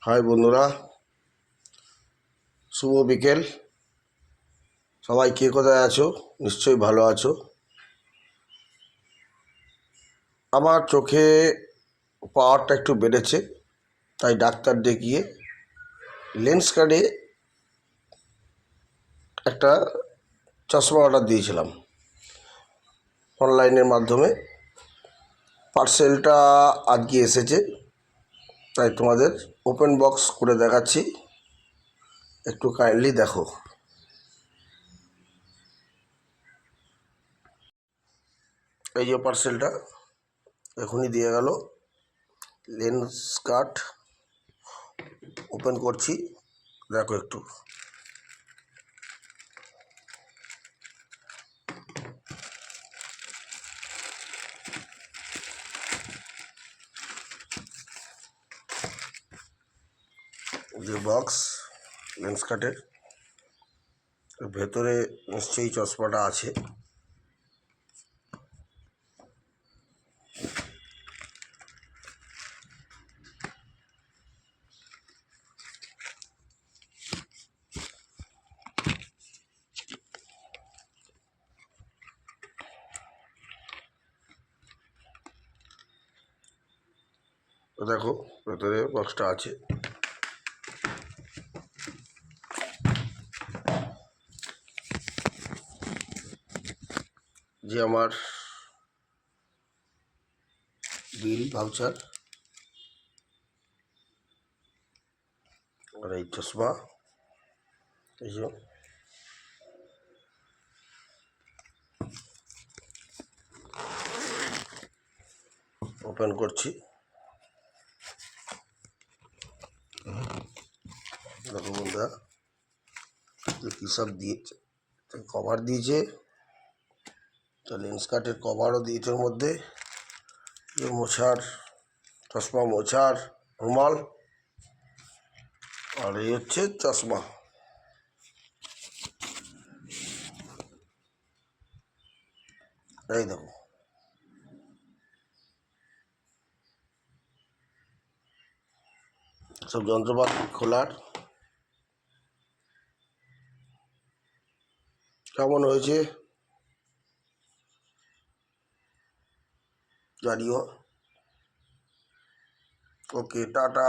High বন্ধুরা, শুভ বিকেল। সবাই কে কোথায় আছো? নিশ্চয়ই ভালো আছো। আমার চোখে পাওয়ারটা একটু বেড়েছে, তাই ডাক্তার দেখিয়ে লেন্স কার্ডে একটা চশমা অর্ডার দিয়েছিলাম অনলাইনের মাধ্যমে। পার্সেলটা আজকে এসেছে, তাই তোমাদের ওপেন বক্স করে দেখাচ্ছি, একটু কাইন্ডলি দেখো। এই যে পার্সেলটা এখনই দিয়ে গেল। লেন্স কার্ড ওপেন করছি, দেখো একটু। যে বক্স লেন্স কার্টের ভেতরে নিশ্চয়ই চশমাটা আছে। তো দেখো ভেতরে বক্সটা আছে। যে আমার বিল ভাউচার আর এই চশমা, এই যে ওপেন করছি। দেখো বন্ধুরা, কী সব দিয়েছে। কভার দিয়েছে, তো লেন্স কার্টের কভারও দিয়েছে ওর মধ্যে। মোছার চশমা, মোছার রুমাল, আর এই হচ্ছে চশমা। এই দেখো, সব যন্ত্রপাতি খোলার। কেমন হয়েছে জানিও। ওকে, টাটা।